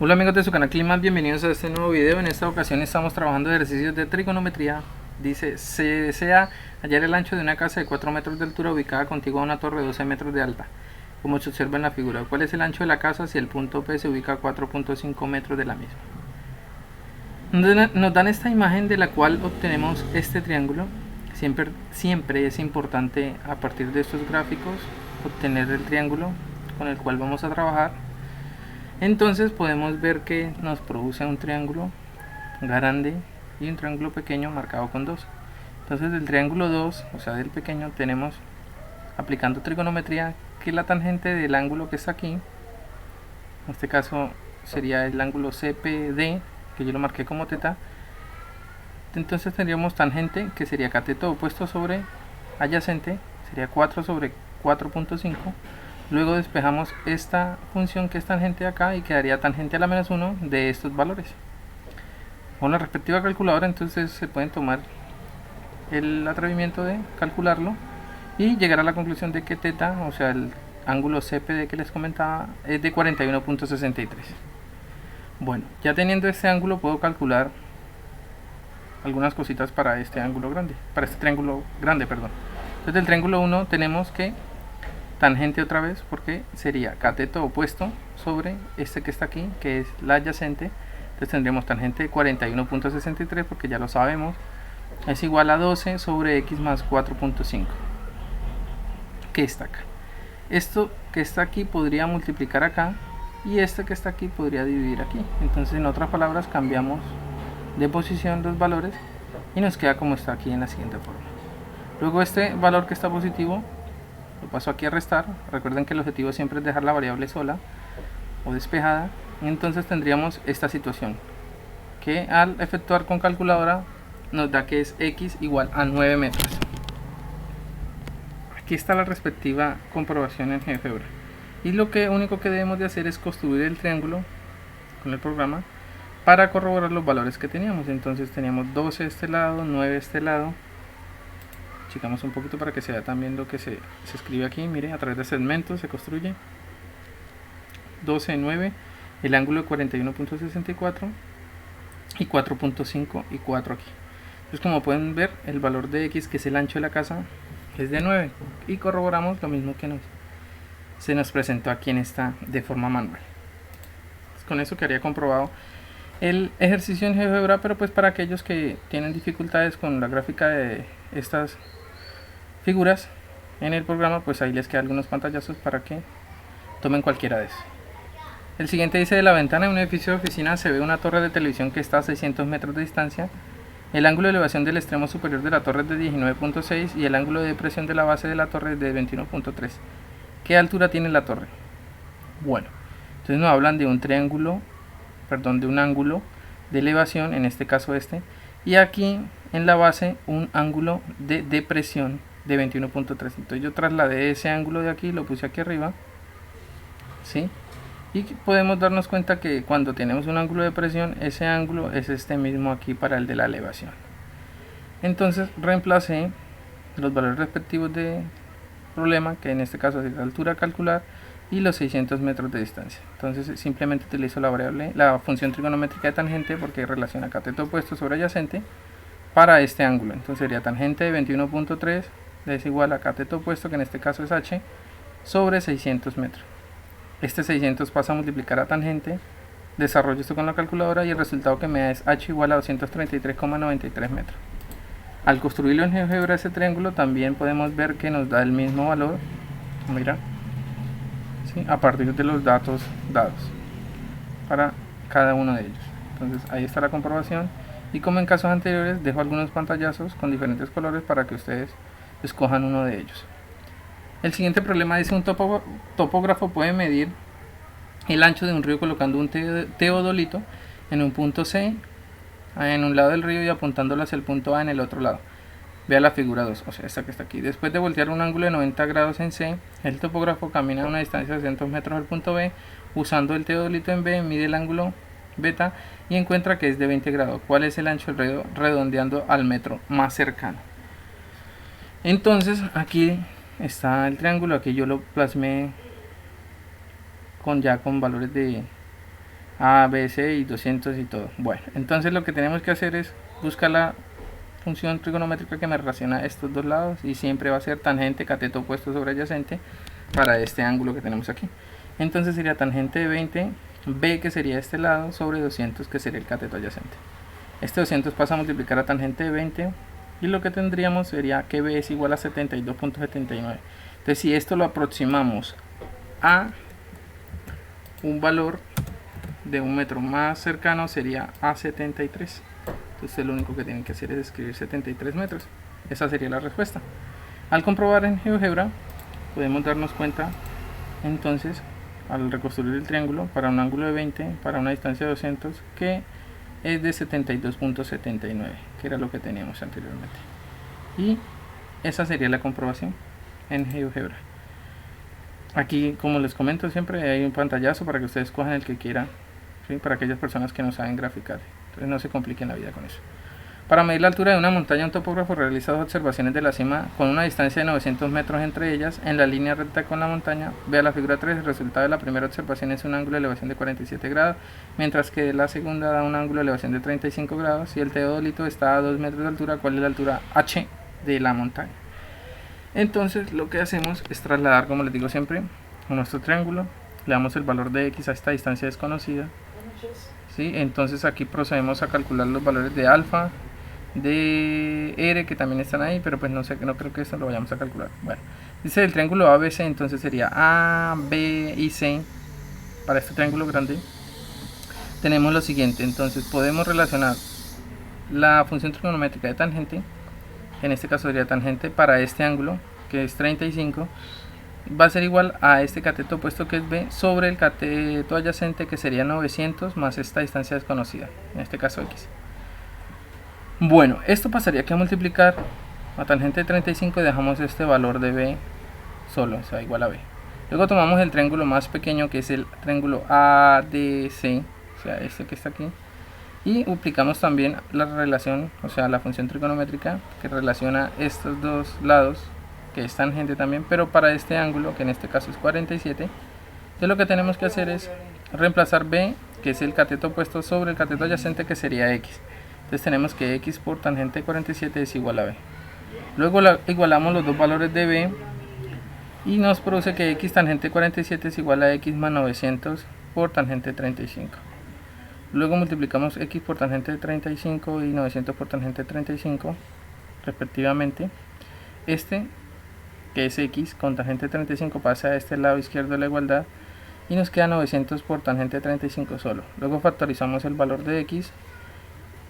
Hola amigos de su canal Climas, bienvenidos a este nuevo video. En esta ocasión estamos trabajando ejercicios de trigonometría. Dice, se desea hallar el ancho de una casa de 4 metros de altura ubicada contigua a una torre de 12 metros de alta, como se observa en la figura. ¿Cuál es el ancho de la casa si el punto P se ubica a 4.5 metros de la misma? Nos dan esta imagen de la cual obtenemos este triángulo. Siempre es importante a partir de estos gráficos obtener el triángulo con el cual vamos a trabajar. Entonces podemos ver que nos produce un triángulo grande y un triángulo pequeño marcado con 2. Entonces del triángulo 2, o sea del pequeño, tenemos, aplicando trigonometría, que la tangente del ángulo que está aquí, en este caso sería el ángulo CPD, que yo lo marqué como teta. Entonces tendríamos tangente, que sería cateto opuesto sobre adyacente, sería 4 sobre 4.5. Luego despejamos esta función que es tangente acá y quedaría tangente a la menos 1 de estos valores. Con la respectiva calculadora entonces se pueden tomar el atrevimiento de calcularlo y llegar a la conclusión de que teta, o sea el ángulo CPD que les comentaba, es de 41.63. Bueno, ya teniendo este ángulo puedo calcular algunas cositas para este ángulo grande, para este triángulo grande, perdón. Entonces del triángulo 1 tenemos que tangente otra vez, porque sería cateto opuesto sobre este que está aquí, que es la adyacente. Entonces tendríamos tangente de 41.63, porque ya lo sabemos, es igual a 12 sobre x más 4.5, que está acá. Esto que está aquí podría multiplicar acá, y este que está aquí podría dividir aquí. Entonces en otras palabras cambiamos de posición los valores y nos queda como está aquí en la siguiente forma. Luego este valor que está positivo lo paso aquí a restar. Recuerden que el objetivo siempre es dejar la variable sola o despejada. Y entonces tendríamos esta situación, que al efectuar con calculadora nos da que es x igual a 9 metros. Aquí está la respectiva comprobación en GeoGebra. Y lo único que debemos de hacer es construir el triángulo con el programa para corroborar los valores que teníamos. Entonces teníamos 12 de este lado, 9 de este lado. Chicamos un poquito para que se vea también lo que se escribe aquí. Mire, a través de segmentos se construye 12, 9, el ángulo de 41.64 y 4.5 y 4 aquí. Entonces como pueden ver, el valor de x, que es el ancho de la casa, es de 9, y corroboramos lo mismo que se nos presentó aquí en esta de forma manual. Entonces, con eso quedaría comprobado el ejercicio en GeoGebra, pero pues para aquellos que tienen dificultades con la gráfica de estas figuras en el programa, pues ahí les quedan algunos pantallazos para que tomen cualquiera de esos. El siguiente dice: de la ventana de un edificio de oficina se ve una torre de televisión que está a 600 metros de distancia. El ángulo de elevación del extremo superior de la torre es de 19.6 y el ángulo de depresión de la base de la torre es de 21.3. ¿Qué altura tiene la torre? Bueno, entonces nos hablan de un triángulo, perdón, de un ángulo de elevación, en este caso este, y aquí en la base un ángulo de depresión de 21.3. Entonces yo trasladé ese ángulo de aquí, lo puse aquí arriba, ¿sí? Y podemos darnos cuenta que cuando tenemos un ángulo de presión, ese ángulo es este mismo aquí para el de la elevación. Entonces reemplacé los valores respectivos de problema, que en este caso es la altura a calcular, y los 600 metros de distancia. Entonces simplemente utilizo la función trigonométrica de tangente, porque relaciona cateto opuesto sobre adyacente para este ángulo. Entonces sería tangente de 21.3 es igual a cateto opuesto, que en este caso es h, sobre 600 metros. Este 600 pasa a multiplicar a tangente, desarrollo esto con la calculadora y el resultado que me da es h igual a 233,93 metros. Al construirlo en GeoGebra ese triángulo también podemos ver que nos da el mismo valor, mira, ¿sí?, a partir de los datos dados para cada uno de ellos. Entonces ahí está la comprobación, y como en casos anteriores dejo algunos pantallazos con diferentes colores para que ustedes escojan uno de ellos. El siguiente problema dice: un topógrafo puede medir el ancho de un río colocando un teodolito en un punto C en un lado del río y apuntándolo hacia el punto A en el otro lado. Vea la figura 2, o sea esta que está aquí. Después de voltear un ángulo de 90 grados en C, el topógrafo camina a una distancia de 200 metros al punto B. Usando el teodolito en B, mide el ángulo beta y encuentra que es de 20 grados. ¿Cuál es el ancho del río redondeando al metro más cercano? Entonces aquí está el triángulo, aquí yo lo plasmé con valores de A, B, C y 200 y todo. Bueno, entonces lo que tenemos que hacer es buscar la función trigonométrica que me relaciona estos dos lados, y siempre va a ser tangente cateto opuesto sobre adyacente para este ángulo que tenemos aquí. Entonces sería tangente de 20, B, que sería este lado, sobre 200, que sería el cateto adyacente. Este 200 pasa a multiplicar a tangente de 20, y lo que tendríamos sería que B es igual a 72.79. Entonces si esto lo aproximamos a un valor de un metro más cercano, sería a 73. Entonces lo único que tienen que hacer es escribir 73 metros. Esa sería la respuesta. Al comprobar en GeoGebra podemos darnos cuenta entonces, al reconstruir el triángulo para un ángulo de 20, para una distancia de 200, que es de 72.79, que era lo que teníamos anteriormente. Y esa sería la comprobación en GeoGebra. Aquí, como les comento, siempre hay un pantallazo para que ustedes cojan el que quieran, ¿sí? Para aquellas personas que no saben graficar. Entonces no se compliquen la vida con eso. Para medir la altura de una montaña, un topógrafo realiza dos observaciones de la cima con una distancia de 900 metros entre ellas. En la línea recta con la montaña, vea la figura 3, el resultado de la primera observación es un ángulo de elevación de 47 grados, mientras que la segunda da un ángulo de elevación de 35 grados. Si el teodolito está a 2 metros de altura, ¿cuál es la altura H de la montaña? Entonces lo que hacemos es trasladar, como les digo siempre, a nuestro triángulo, le damos el valor de X a esta distancia desconocida, ¿sí? Entonces aquí procedemos a calcular los valores de alfa, de R, que también están ahí, pero pues no sé, no creo que esto lo vayamos a calcular. Bueno, dice el triángulo ABC, entonces sería A, B y C. Para este triángulo grande tenemos lo siguiente. Entonces podemos relacionar la función trigonométrica de tangente, en este caso sería tangente para este ángulo, que es 35, va a ser igual a este cateto opuesto, que es B, sobre el cateto adyacente, que sería 900 más esta distancia desconocida, en este caso X. Bueno, esto pasaría que a multiplicar a tangente de 35 y dejamos este valor de B solo, o sea, igual a B. Luego tomamos el triángulo más pequeño, que es el triángulo ADC, o sea, este que está aquí, y aplicamos también la relación, o sea, la función trigonométrica que relaciona estos dos lados, que es tangente también, pero para este ángulo, que en este caso es 47. Entonces lo que tenemos que hacer es reemplazar B, que es el cateto opuesto, sobre el cateto adyacente, que sería X. Entonces tenemos que X por tangente de 47 es igual a B. Luego igualamos los dos valores de B y nos produce que X tangente de 47 es igual a X más 900 por tangente de 35. Luego multiplicamos X por tangente de 35 y 900 por tangente de 35 respectivamente. Este, que es X con tangente de 35, pasa a este lado izquierdo de la igualdad y nos queda 900 por tangente de 35 solo. Luego factorizamos el valor de X,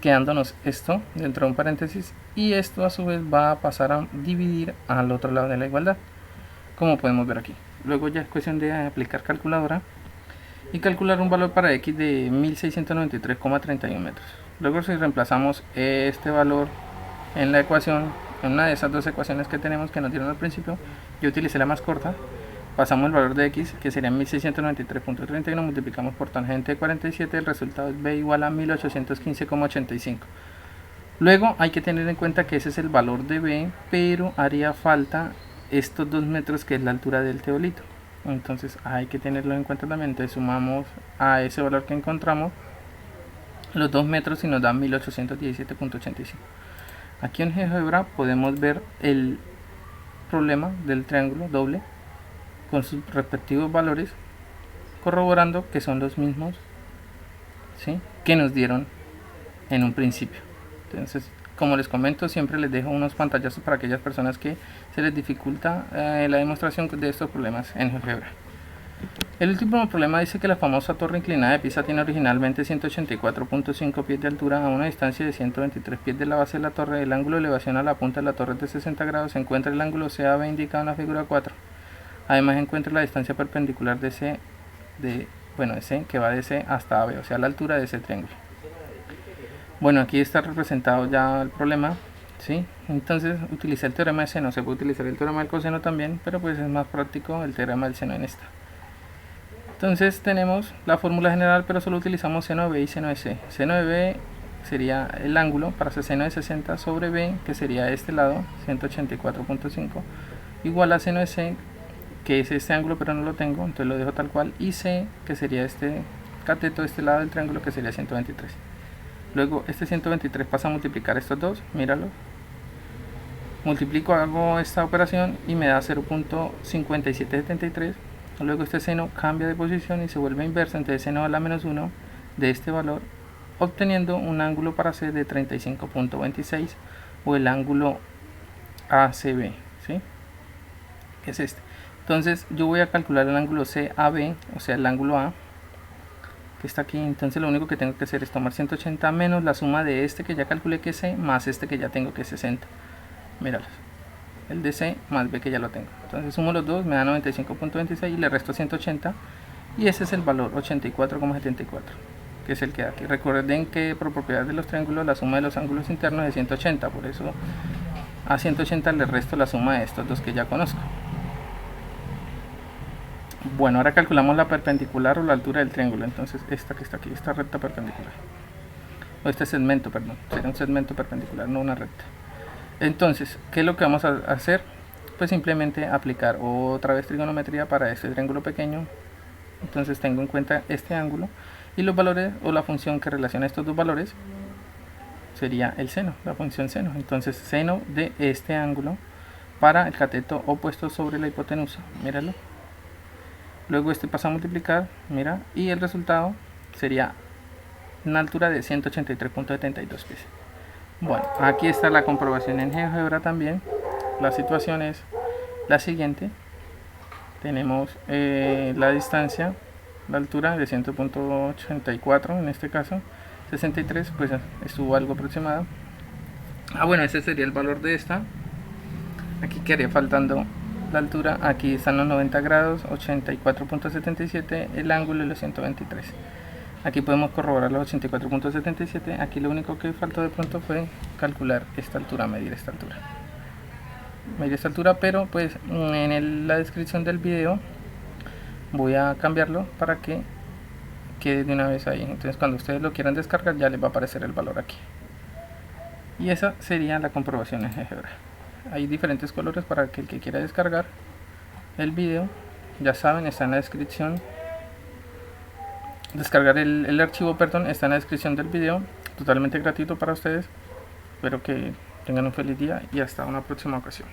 quedándonos esto dentro de un paréntesis, y esto a su vez va a pasar a dividir al otro lado de la igualdad, como podemos ver aquí. Luego ya es cuestión de aplicar calculadora y calcular un valor para X de 1693,31 metros. Luego, si reemplazamos este valor en la ecuación, en una de esas dos ecuaciones que tenemos que nos dieron al principio, yo utilicé la más corta. Pasamos el valor de X, que sería 1693.31, multiplicamos por tangente de 47, el resultado es B igual a 1815,85. Luego hay que tener en cuenta que ese es el valor de B, pero haría falta estos 2 metros, que es la altura del teodolito. Entonces hay que tenerlo en cuenta también. Entonces sumamos a ese valor que encontramos los 2 metros y nos da 1817.85. Aquí en GeoGebra podemos ver el problema del triángulo doble con sus respectivos valores, corroborando que son los mismos, ¿sí?, que nos dieron en un principio. Entonces, como les comento, siempre les dejo unos pantallazos para aquellas personas que se les dificulta la demostración de estos problemas en GeoGebra. El último problema dice que la famosa torre inclinada de Pisa tiene originalmente 184.5 pies de altura. A una distancia de 123 pies de la base de la torre, el ángulo de elevación a la punta de la torre es de 60 grados. Se encuentra el ángulo CAB indicado en la figura 4. Además encuentra la distancia perpendicular de C, que va de C hasta AB, o sea, la altura de ese triángulo. Bueno, aquí está representado ya el problema, ¿sí? Entonces utilicé el teorema de seno. Se puede utilizar el teorema del coseno también, pero pues es más práctico el teorema del seno en esta. Entonces tenemos la fórmula general, pero solo utilizamos seno de B y seno de C. Seno de B sería el ángulo para hacer seno de 60 sobre B, que sería este lado, 184.5, igual a seno de C, que es este ángulo, pero no lo tengo, entonces lo dejo tal cual, y C, que sería este cateto de este lado del triángulo, que sería 123. Luego este 123 pasa a multiplicar estos dos, míralo. Multiplico, hago esta operación y me da 0.5773. Luego este seno cambia de posición y se vuelve inverso, entonces seno a la menos 1 de este valor, obteniendo un ángulo para C de 35.26, o el ángulo ACB, ¿sí? Que es este. Entonces yo voy a calcular el ángulo CAB, o sea el ángulo A, que está aquí. Entonces lo único que tengo que hacer es tomar 180 menos la suma de este que ya calculé que es C, más este que ya tengo que es 60. Míralos, el de C más B que ya lo tengo. Entonces sumo los dos, me da 95.26 y le resto 180, y ese es el valor 84,74, que es el que da aquí. Recuerden que por propiedad de los triángulos la suma de los ángulos internos es 180, por eso a 180 le resto la suma de estos dos que ya conozco. Bueno, ahora calculamos la perpendicular o la altura del triángulo. Entonces esta que está aquí, esta recta perpendicular, o este segmento, perdón, sería un segmento perpendicular, no una recta. Entonces, ¿qué es lo que vamos a hacer? Pues simplemente aplicar otra vez trigonometría para este triángulo pequeño. Entonces tengo en cuenta este ángulo y los valores, o la función que relaciona estos dos valores sería el seno, la función seno. Entonces seno de este ángulo para el cateto opuesto sobre la hipotenusa, míralo. Luego este pasa a multiplicar, mira, y el resultado sería una altura de 183.72 pies. Bueno, aquí está la comprobación en GeoGebra también. La situación es la siguiente. Tenemos la distancia, la altura de 100.84 en este caso, 63, pues estuvo algo aproximado. Bueno, ese sería el valor de esta. Aquí quedaría faltando la altura. Aquí están los 90 grados, 84.77, el ángulo y los 123. Aquí podemos corroborar los 84.77. Aquí lo único que faltó de pronto fue calcular esta altura, medir esta altura. Pero pues en la descripción del video voy a cambiarlo para que quede de una vez ahí. Entonces cuando ustedes lo quieran descargar ya les va a aparecer el valor aquí. Y esa sería la comprobación en GeoGebra. Hay diferentes colores para que el que quiera descargar el video, ya saben, está en la descripción. Descargar el archivo, perdón, está en la descripción del video, totalmente gratuito para ustedes. Espero que tengan un feliz día y hasta una próxima ocasión.